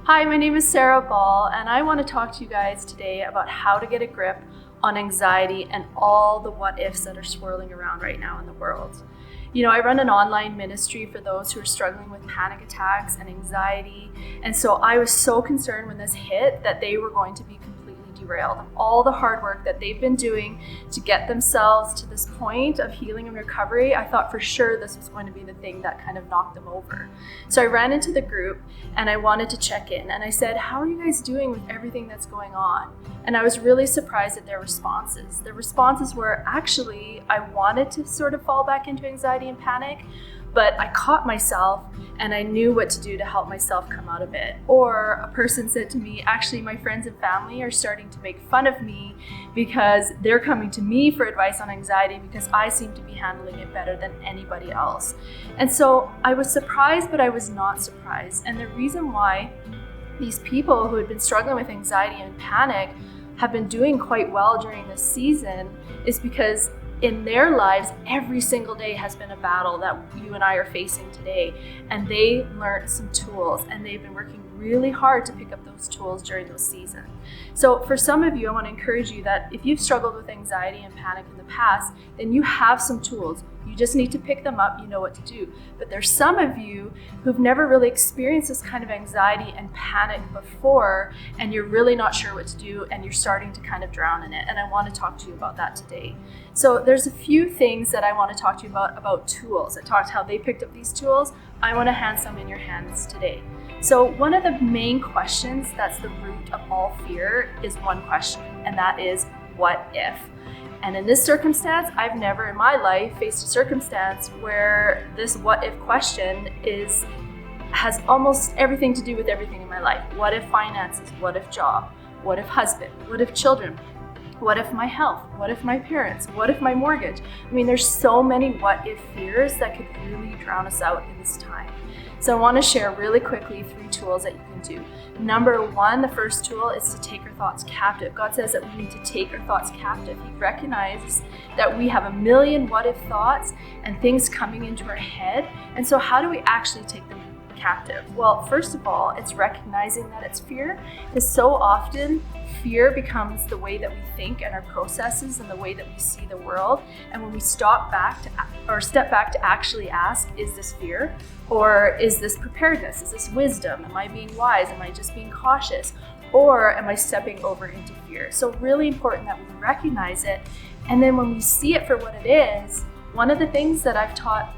Hi, my name is Sarah Ball, and I want to talk to you guys today about how to get a grip on anxiety and all the what ifs that are swirling around right now in the world. I run an online ministry for those who are struggling with panic attacks and anxiety, and so I was so concerned when this hit that they were going to be completely derailed. All the hard work that they've been doing to get themselves to this point of healing and recovery, I thought for sure this was going to be the thing that kind of knocked them over. So I ran into the group and I wanted to check in, and I said, how are you guys doing with everything that's going on? And I was really surprised at their responses. Their responses were, actually, I wanted to sort of fall back into anxiety and panic, but I caught myself and I knew what to do to help myself come out of it. Or a person said to me, actually, my friends and family are starting to make fun of me because they're coming to me for advice on anxiety because I seem to be handling it better than anybody else. And so I was surprised, but I was not surprised. And the reason why these people who had been struggling with anxiety and panic have been doing quite well during this season is because in their lives, every single day has been a battle that you and I are facing today. And they learned some tools, and they've been working really hard to pick up those tools during those seasons. So for some of you, I want to encourage you that if you've struggled with anxiety and panic in the past, then you have some tools. You just need to pick them up. You know what to do. But there's some of you who've never really experienced this kind of anxiety and panic before, and you're really not sure what to do, and you're starting to kind of drown in it. And I want to talk to you about that today. So there's a few things that I want to talk to you about tools. I talked how they picked up these tools. I want to hand some in your hands today. So one of the main questions that's the root of all fear is one question, and that is, what if? And in this circumstance, I've never in my life faced a circumstance where this what if question has almost everything to do with everything in my life. What if finances? What if job? What if husband? What if children? What if my health? What if my parents? What if my mortgage? I mean, there's so many what if fears that could really drown us out in this time. So I want to share really quickly 3 tools that you can do. Number 1, the first tool is to take our thoughts captive. God says that we need to take our thoughts captive. He recognizes that we have a million what if thoughts and things coming into our head. And so how do we actually take them captive? Well, first of all, it's recognizing that it's fear, because so often fear becomes the way that we think and our processes and the way that we see the world. And when we step back to actually ask, is this fear? Or is this preparedness? Is this wisdom? Am I being wise? Am I just being cautious? Or am I stepping over into fear? So really important that we recognize it. And then when we see it for what it is, one of the things that I've taught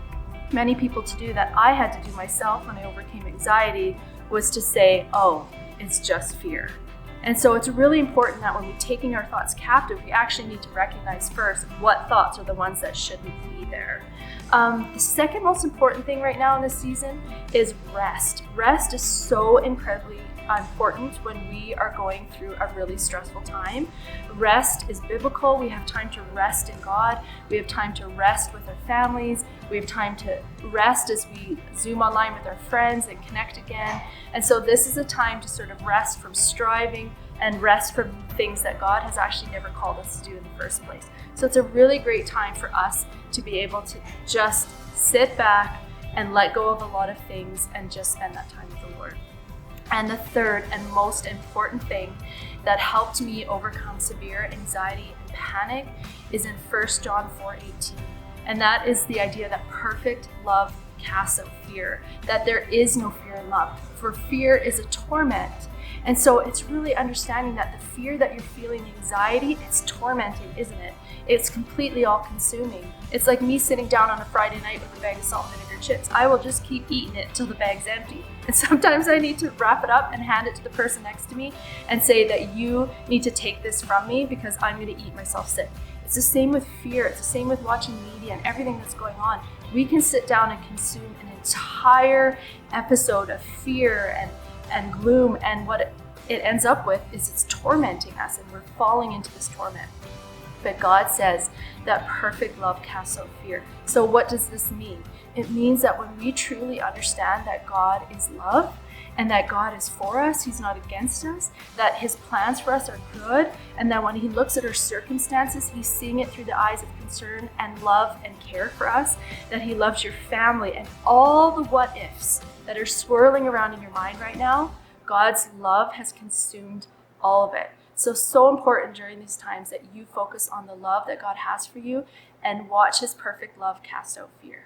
many people to do that I had to do myself when I overcame anxiety was to say, oh, it's just fear. And so it's really important that when we're taking our thoughts captive, we actually need to recognize first what thoughts are the ones that shouldn't be there. The second most important thing right now in this season is rest. Rest is so incredibly important when we are going through a really stressful time. Rest is biblical. We have time to rest in God. We have time to rest with our families. We have time to rest as we Zoom online with our friends and connect again. And so this is a time to sort of rest from striving and rest from things that God has actually never called us to do in the first place. So it's a really great time for us to be able to just sit back and let go of a lot of things and just spend that time with the Lord. And the third and most important thing that helped me overcome severe anxiety and panic is in 1 John 4:18. And that is the idea that perfect love casts out fear, that there is no fear in love, for fear is a torment. And so it's really understanding that the fear that you're feeling, the anxiety, it's tormenting, isn't it? It's completely all-consuming. It's like me sitting down on a Friday night with a bag of salt and vinegar chips. I will just keep eating it till the bag's empty. And sometimes I need to wrap it up and hand it to the person next to me and say that you need to take this from me because I'm going to eat myself sick. It's the same with fear. It's the same with watching media and everything that's going on. We can sit down and consume an entire episode of fear and gloom, and what it ends up with is it's tormenting us, and we're falling into this torment. But God says that perfect love casts out fear. So what does this mean? It means that when we truly understand that God is love and that God is for us, He's not against us, that His plans for us are good, and that when He looks at our circumstances, He's seeing it through the eyes of concern and love and care for us, that He loves your family, and all the what ifs that are swirling around in your mind right now, God's love has consumed all of it. So important during these times that you focus on the love that God has for you and watch his perfect love cast out fear.